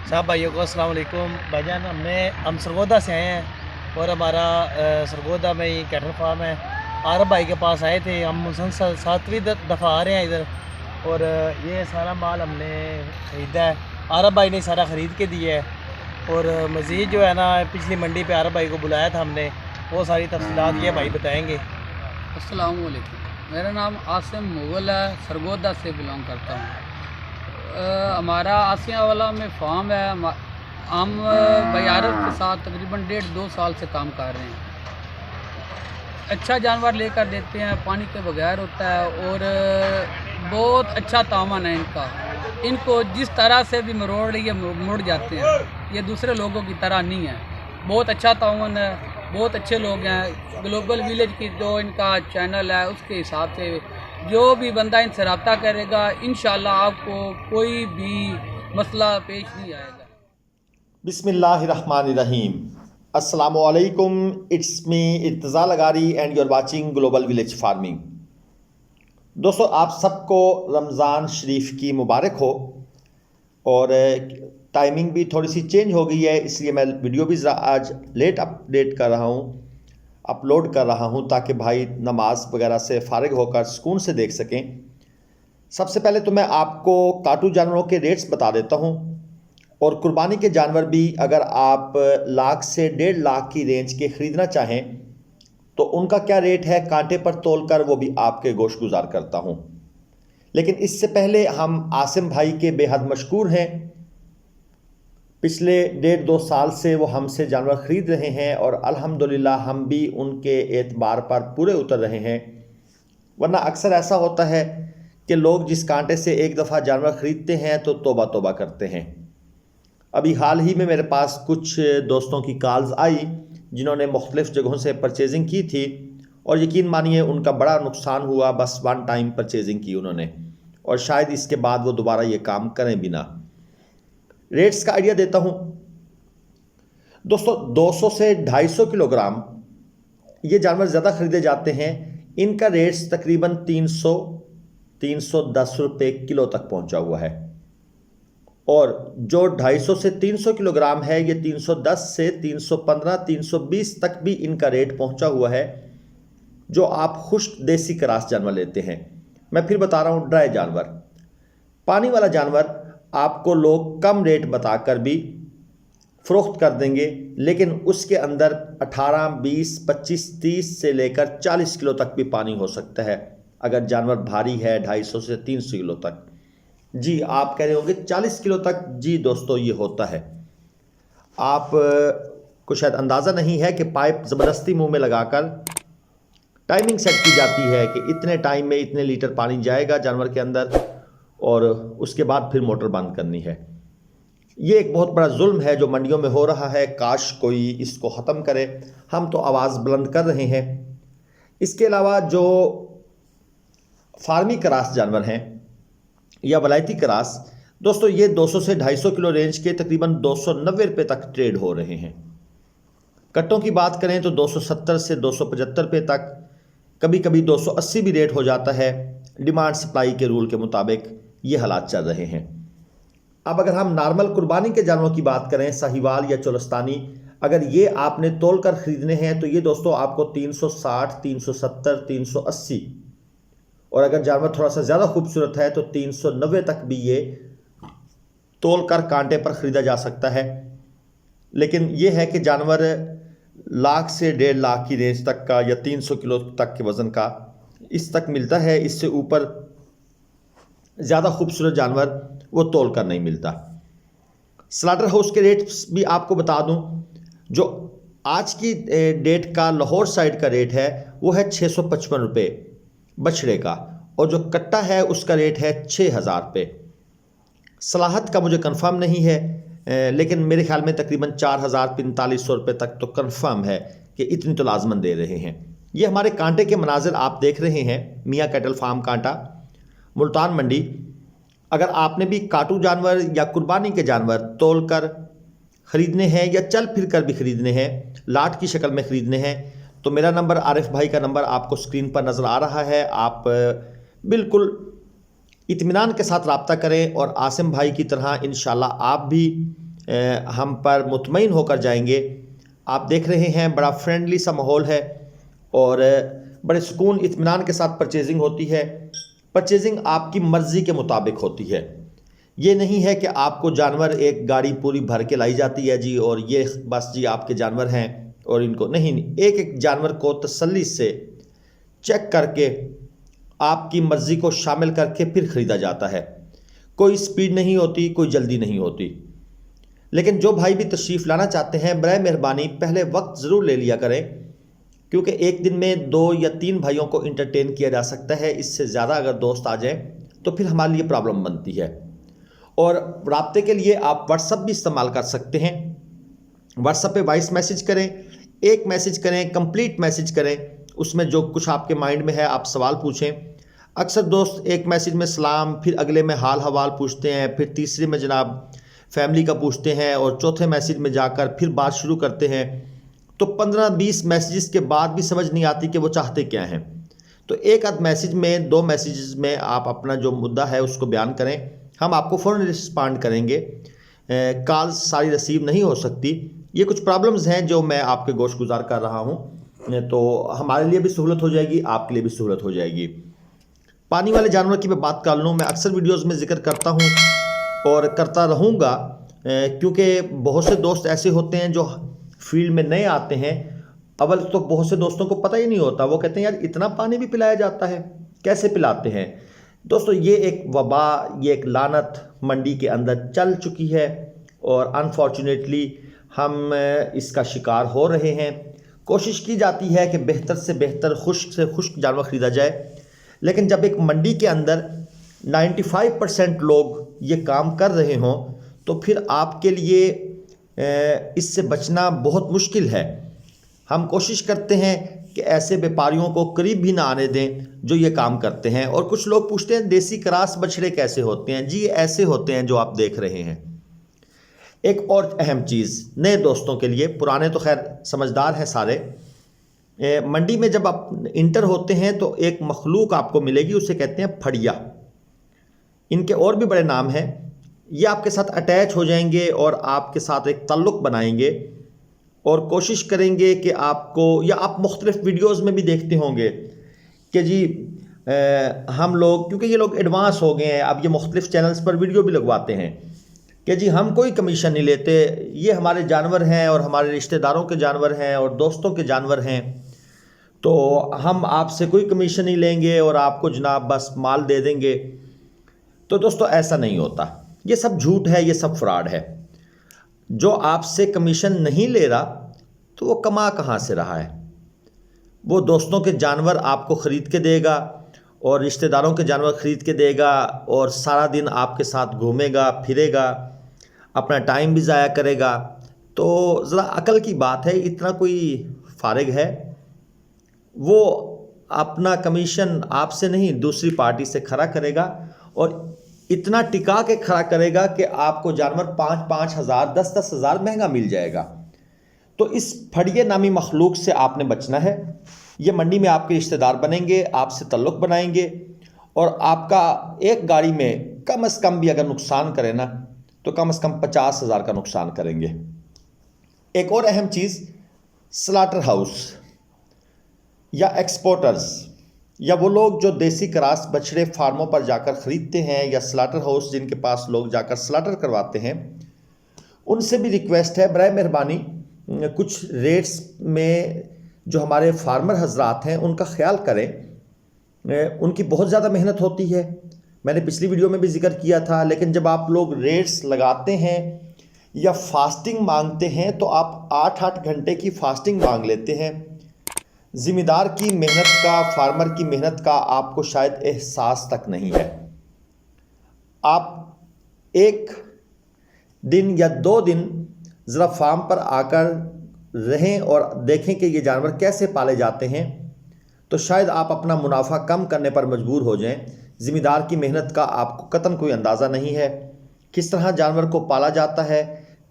सब भाइयों को अस्सलाम वालेकुम। भाईजान हम सरगोदा से आए हैं और हमारा सरगोदा में ही कैटल फार्म है। आरब भाई के पास आए थे, हम मुसलसल 7वीं दफ़ा आ रहे हैं इधर। और ये सारा माल हमने ख़रीदा है, आरब भाई ने सारा ख़रीद के दिया है। और मज़ीद जो है ना, पिछली मंडी पे आरब भाई को बुलाया था हमने, वो सारी तफसीलात ये भाई बताएँगे। अस्सलाम वालेकुम। मेरा नाम आसिम मुगल है, सरगोदा से बिलोंग करता हूँ। हमारा आसिया वाला में फार्म है। हम बयारत के साथ तकरीबन 1.5-2 साल से काम कर रहे हैं। अच्छा जानवर लेकर देते हैं, पानी के बगैर होता है और बहुत अच्छा तावन है इनका। इनको जिस तरह से भी मरोड़ लिए मुड़ जाते हैं, ये दूसरे लोगों की तरह नहीं है। बहुत अच्छा तावन है, बहुत अच्छे लोग हैं। ग्लोबल विलेज की जो इनका चैनल है, उसके हिसाब से जो भी बंदा इनसे रब्ता करेगा, इंशाल्लाह आपको कोई भी मसला पेश नहीं आएगा। बिस्मिल्लाहिर्रहमानिर्रहीम। अस्सलामुअलैकुम, it's me Irtaza Lagari and you are watching global village farming. दोस्तों, आप सबको रमज़ान शरीफ की मुबारक हो। और टाइमिंग भी थोड़ी सी चेंज हो गई है, इसलिए मैं वीडियो भी आज लेट अपडेट कर रहा हूँ, अपलोड कर रहा हूँ, ताकि भाई नमाज वगैरह से फ़ारिग होकर सुकून से देख सकें। सबसे पहले तो मैं आपको काटू जानवरों के रेट्स बता देता हूँ। और कुर्बानी के जानवर भी अगर आप लाख से 1.5 लाख की रेंज के ख़रीदना चाहें तो उनका क्या रेट है, कांटे पर तोल कर वो भी आपके गोश गुजार करता हूँ। लेकिन इससे पहले हम आसिम भाई के बेहद मशकूर हैं। पिछले 1.5-2 साल से वो हमसे जानवर ख़रीद रहे हैं और अल्हम्दुलिल्लाह हम भी उनके एतबार पर पूरे उतर रहे हैं। वरना अक्सर ऐसा होता है कि लोग जिस कांटे से एक दफ़ा जानवर ख़रीदते हैं तो तौबा तौबा करते हैं। अभी हाल ही में मेरे पास कुछ दोस्तों की कॉल्स आई जिन्होंने मुख्तलिफ़ जगहों से परचेजिंग की थी और यकीन मानिए उनका बड़ा नुकसान हुआ। बस वन टाइम परचेजिंग की उन्होंने और शायद इसके बाद वो दोबारा ये काम करें भी ना। रेट्स का आइडिया देता हूँ दोस्तों। 200 से 250 किलोग्राम ये जानवर ज़्यादा ख़रीदे जाते हैं। इनका रेट्स तकरीबन 310 रुपये किलो तक पहुँचा हुआ है। और जो 250 से 300 किलोग्राम है, ये 310 से 315, 320 तक भी इनका रेट पहुंचा हुआ है, जो आप खुश्क देसी क्रॉस जानवर लेते हैं। मैं फिर बता रहा हूं, ड्राई जानवर, पानी वाला जानवर आपको लोग कम रेट बताकर भी फ़रोख्त कर देंगे, लेकिन उसके अंदर 18, 20, 25, 30 से लेकर 40 किलो तक भी पानी हो सकता है अगर जानवर भारी है। 250 से 300 किलो तक। जी, आप कह रहे होंगे 40 किलो तक। जी दोस्तों, ये होता है। आप को शायद अंदाज़ा नहीं है कि पाइप ज़बरदस्ती मुंह में लगाकर टाइमिंग सेट की जाती है कि इतने टाइम में इतने लीटर पानी जाएगा जानवर के अंदर और उसके बाद फिर मोटर बंद करनी है। ये एक बहुत बड़ा जुल्म है जो मंडियों में हो रहा है। काश कोई इसको ख़त्म करे। हम तो आवाज़ बुलंद कर रहे हैं। इसके अलावा जो फार्मी क्रॉस जानवर हैं या वलायती क्रॉस, दोस्तों ये 200 से 250 किलो रेंज के तकरीबन 290 रुपये तक ट्रेड हो रहे हैं। कट्टों की बात करें तो 270 से 275 रुपये तक, कभी कभी 280 भी रेट हो जाता है। डिमांड सप्लाई के रूल के मुताबिक ये हालात चल रहे हैं। अब अगर हम नॉर्मल कुर्बानी के जानवरों की बात करें, साहिवाल या चोलस्तानी, अगर ये आपने तोल कर ख़रीदने हैं तो ये दोस्तों आपको 360, 370, 380, और अगर जानवर थोड़ा सा ज़्यादा खूबसूरत है तो 390 तक भी ये तोल कर कांटे पर ख़रीदा जा सकता है। लेकिन ये है कि जानवर लाख से 1.5 लाख की रेंज तक का या 300 किलो तक के वज़न का इस तक मिलता है। इससे ऊपर ज़्यादा खूबसूरत जानवर वो तोल कर नहीं मिलता। स्लाटर हाउस के रेट्स भी आपको बता दूं, जो आज की डेट का लाहौर साइड का रेट है वो है 655 रुपये बछड़े का, और जो कट्टा है उसका रेट है 6000 रुपये। सलाहत का मुझे कंफर्म नहीं है, लेकिन मेरे ख्याल में तकरीबन 4000-4500 रुपये तक तो कंफर्म है कि इतनी तो लाजमन दे रहे हैं। ये हमारे कांटे के मनाजिर आप देख रहे हैं। मियाँ कैटल फार्म कांटा, मुल्तान मंडी। अगर आपने भी काटू जानवर या कुर्बानी के जानवर तोल कर ख़रीदने हैं या चल फिर कर भी ख़रीदने हैं, लाट की शक्ल में ख़रीदने हैं, तो मेरा नंबर, आरिफ भाई का नंबर आपको स्क्रीन पर नज़र आ रहा है। आप बिल्कुल इत्मीनान के साथ रब्ता करें और आसिम भाई की तरह इंशाल्लाह आप भी हम पर मुतमईन होकर जाएंगे। आप देख रहे हैं बड़ा फ्रेंडली सा माहौल है और बड़े सुकून इत्मीनान के साथ परचेजिंग होती है। परचेजिंग आपकी मर्ज़ी के मुताबिक होती है। ये नहीं है कि आपको जानवर एक गाड़ी पूरी भर के लाई जाती है जी और ये बस जी आपके जानवर हैं और इनको नहीं, एक एक जानवर को तसल्ली से चेक करके आपकी मर्ज़ी को शामिल करके फिर ख़रीदा जाता है। कोई स्पीड नहीं होती, कोई जल्दी नहीं होती। लेकिन जो भाई भी तशरीफ़ लाना चाहते हैं बराए मेहरबानी पहले वक्त ज़रूर ले लिया करें, क्योंकि एक दिन में 2 या 3 भाइयों को इंटरटेन किया जा सकता है। इससे ज़्यादा अगर दोस्त आ जाएं तो फिर हमारे लिए प्रॉब्लम बनती है। और राब्ते के लिए आप व्हाट्सअप भी इस्तेमाल कर सकते हैं। व्हाट्सअप पे वॉइस मैसेज करें, एक मैसेज करें, कंप्लीट मैसेज करें, उसमें जो कुछ आपके माइंड में है आप सवाल पूछें। अक्सर दोस्त एक मैसेज में सलाम, फिर अगले में हाल हवाल पूछते हैं, फिर तीसरे में जनाब फैमिली का पूछते हैं और चौथे मैसेज में जाकर फिर बात शुरू करते हैं। तो 15-20 मैसेजेस के बाद भी समझ नहीं आती कि वो चाहते क्या हैं। तो एक आध मैसेज में, 2 मैसेजेस में आप अपना जो मुद्दा है उसको बयान करें, हम आपको फ़ौरन रिस्पॉन्ड करेंगे। कॉल्स सारी रिसीव नहीं हो सकती। ये कुछ प्रॉब्लम्स हैं जो मैं आपके गोश गुजार कर रहा हूँ, तो हमारे लिए भी सहूलत हो जाएगी, आपके लिए भी सहूलत हो जाएगी। पानी वाले जानवर की मैं बात कर लूँ, मैं अक्सर वीडियोज़ में जिक्र करता हूँ और करता रहूँगा, क्योंकि बहुत से दोस्त ऐसे होते हैं जो फील्ड में नए आते हैं। अव्वल तो बहुत से दोस्तों को पता ही नहीं होता, वो कहते हैं यार इतना पानी भी पिलाया जाता है, कैसे पिलाते हैं। दोस्तों ये एक वबा, ये एक लानत मंडी के अंदर चल चुकी है और अनफॉर्चुनेटली हम इसका शिकार हो रहे हैं। कोशिश की जाती है कि बेहतर से बेहतर, खुश्क से खुश्क जानवर ख़रीदा जाए, लेकिन जब एक मंडी के अंदर 95% लोग ये काम कर रहे हों तो फिर आपके लिए इससे बचना बहुत मुश्किल है। हम कोशिश करते हैं कि ऐसे व्यापारियों को करीब भी ना आने दें जो ये काम करते हैं। और कुछ लोग पूछते हैं देसी क्रॉस बछड़े कैसे होते हैं? जी ऐसे होते हैं जो आप देख रहे हैं। एक और अहम चीज़ नए दोस्तों के लिए, पुराने तो खैर समझदार हैं सारे, मंडी में जब आप इंटर होते हैं तो एक मखलूक आपको मिलेगी, उसे कहते हैं फड़िया। इनके और भी बड़े नाम हैं। ये आपके साथ अटैच हो जाएंगे और आपके साथ एक ताल्लुक़ बनाएंगे और कोशिश करेंगे कि आपको, या आप मुख्तलिफ वीडियोज़ में भी देखते होंगे कि जी हम लोग, क्योंकि ये लोग एडवांस हो गए हैं, अब ये मुख्तलिफ चैनल्स पर वीडियो भी लगवाते हैं कि जी हम कोई कमीशन नहीं लेते, ये हमारे जानवर हैं और हमारे रिश्तेदारों के जानवर हैं और दोस्तों के जानवर हैं, तो हम आपसे कोई कमीशन नहीं लेंगे और आपको जनाब बस माल दे देंगे। तो दोस्तों ऐसा नहीं होता, ये सब झूठ है, ये सब फ्रॉड है। जो आपसे कमीशन नहीं ले रहा तो वो कमा कहाँ से रहा है? वो दोस्तों के जानवर आपको ख़रीद के देगा और रिश्तेदारों के जानवर ख़रीद के देगा और सारा दिन आपके साथ घूमेगा फिरेगा, अपना टाइम भी ज़ाया करेगा। तो ज़रा अकल की बात है, इतना कोई फारिग है? वो अपना कमीशन आपसे नहीं दूसरी पार्टी से खड़ा करेगा और इतना टिका के खड़ा करेगा कि आपको जानवर 5-5 हज़ार 10-10 हज़ार महंगा मिल जाएगा। तो इस फड़िए नामी मखलूक से आपने बचना है। ये मंडी में आपके रिश्तेदार बनेंगे, आपसे ताल्लुक़ बनाएंगे और आपका एक गाड़ी में कम से कम भी अगर नुकसान करें ना तो कम से कम 50 हज़ार का नुकसान करेंगे। एक और अहम चीज़, स्लाटर हाउस या एक्सपोर्टर्स या वो लोग जो देसी क्रॉस बछड़े फार्मों पर जाकर ख़रीदते हैं या स्लाटर हाउस जिनके पास लोग जाकर स्लाटर करवाते हैं, उनसे भी रिक्वेस्ट है बराए मेहरबानी कुछ रेट्स में जो हमारे फार्मर हजरात हैं उनका ख्याल करें। उनकी बहुत ज़्यादा मेहनत होती है, मैंने पिछली वीडियो में भी जिक्र किया था। लेकिन जब आप लोग रेट्स लगाते हैं या फास्टिंग मांगते हैं तो आप 8-8 घंटे की फास्टिंग मांग लेते हैं। ज़िम्मेदार की मेहनत का, फार्मर की मेहनत का आपको शायद एहसास तक नहीं है। आप एक दिन या 2 दिन ज़रा फार्म पर आकर रहें और देखें कि ये जानवर कैसे पाले जाते हैं, तो शायद आप अपना मुनाफा कम करने पर मजबूर हो जाएं। ज़िम्मेदार की मेहनत का आपको कतन कोई अंदाज़ा नहीं है। किस तरह जानवर को पाला जाता है,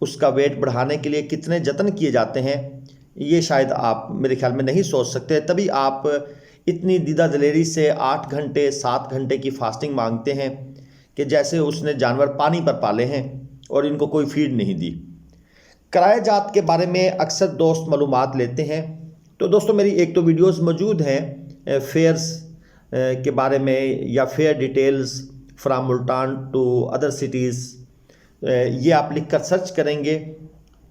उसका वेट बढ़ाने के लिए कितने जतन किए जाते हैं, ये शायद आप मेरे ख्याल में नहीं सोच सकते। तभी आप इतनी दीदा दलेरी से 8 घंटे 7 घंटे की फास्टिंग मांगते हैं कि जैसे उसने जानवर पानी पर पाले हैं और इनको कोई फीड नहीं दी। किराया जात के बारे में अक्सर दोस्त मालूमात लेते हैं, तो दोस्तों मेरी एक तो वीडियोस मौजूद हैं फेयर्स के बारे में या fair details from Multan to other cities, ये आप लिख कर सर्च करेंगे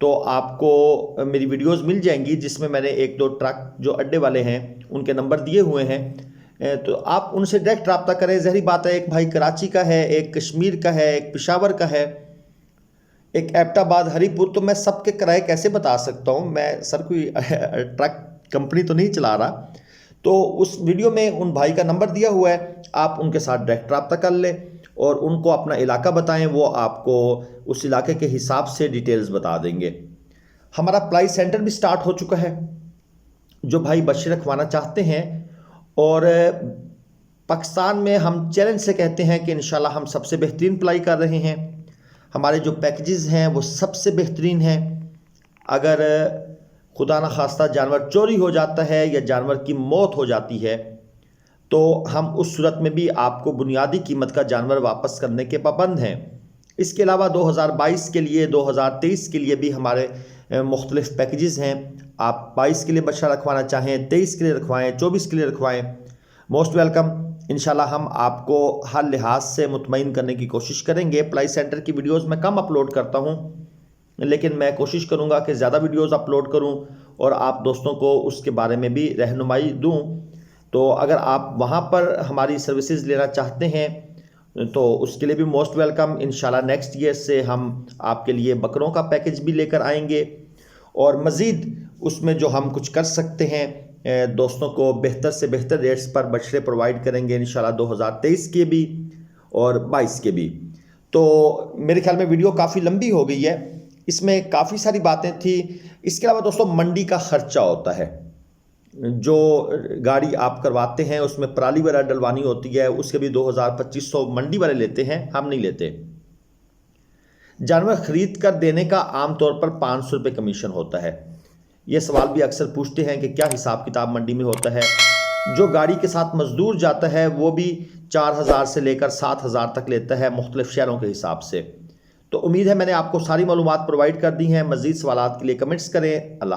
तो आपको मेरी वीडियोस मिल जाएंगी, जिसमें मैंने एक दो ट्रक जो अड्डे वाले हैं उनके नंबर दिए हुए हैं, तो आप उनसे डायरेक्ट रब्ता करें। जहरी बात है, एक भाई कराची का है, एक कश्मीर का है, एक पेशावर का है, एक एबटाबाद, हरीपुर, तो मैं सबके किराए कैसे बता सकता हूँ? मैं सर कोई ट्रक कंपनी तो नहीं चला रहा। तो उस वीडियो में उन भाई का नंबर दिया हुआ है, आप उनके साथ डायरेक्ट रब्ता कर लें और उनको अपना इलाका बताएं, वो आपको उस इलाके के हिसाब से डिटेल्स बता देंगे। हमारा अप्लाई सेंटर भी स्टार्ट हो चुका है। जो भाई बच्चे रखवाना चाहते हैं, और पाकिस्तान में हम चैलेंज से कहते हैं कि इंशाल्लाह हम सबसे बेहतरीन अप्लाई कर रहे हैं। हमारे जो पैकेजेस हैं वो सबसे बेहतरीन हैं। अगर खुदा न खास्ता जानवर चोरी हो जाता है या जानवर की मौत हो जाती है, तो हम उस सूरत में भी आपको बुनियादी कीमत का जानवर वापस करने के पाबंद हैं। इसके अलावा 2022 के लिए, 2023 के लिए भी हमारे मुख्तलिफ पैकेजेस हैं। आप 22 के लिए बच्चा रखवाना चाहें, 23 के लिए रखवाएं, 24 के लिए रखवाएं, मोस्ट वेलकम। इंशाल्लाह हम आपको हर लिहाज से मुतमईन करने की कोशिश करेंगे। अप्लाई सेंटर की वीडियोस मैं कम अपलोड करता हूं, लेकिन मैं कोशिश करूंगा कि ज़्यादा वीडियोस अपलोड करूं और आप दोस्तों को उसके बारे में भी रहनुमाई दूं। तो अगर आप वहां पर हमारी सर्विसेज लेना चाहते हैं तो उसके लिए भी मोस्ट वेलकम। इंशाल्लाह नेक्स्ट ईयर से हम आपके लिए बकरों का पैकेज भी लेकर आएंगे, और मज़ीद उसमें जो हम कुछ कर सकते हैं, दोस्तों को बेहतर से बेहतर रेट्स पर बछड़े प्रोवाइड करेंगे इंशाल्लाह 2023 के भी और 22 के भी। तो मेरे ख्याल में वीडियो काफ़ी लंबी हो गई है, इसमें काफ़ी सारी बातें थी। इसके अलावा दोस्तों मंडी का ख़र्चा होता है, जो गाड़ी आप करवाते हैं उसमें पराली वगैरह डलवानी होती है, उसके भी 2000-2500 मंडी वाले लेते हैं, हम नहीं लेते। जानवर ख़रीद कर देने का आमतौर पर 500 रुपये कमीशन होता है। ये सवाल भी अक्सर पूछते हैं कि क्या हिसाब किताब मंडी में होता है। जो गाड़ी के साथ मजदूर जाता है वो भी 4000 से लेकर 7000 तक लेता है, मुख्तलिफ शहरों के हिसाब से। तो उम्मीद है मैंने आपको सारी मालूमात प्रोवाइड कर दी हैं। मज़ीद सवालात के लिए कमेंट्स करें। अल्लाह।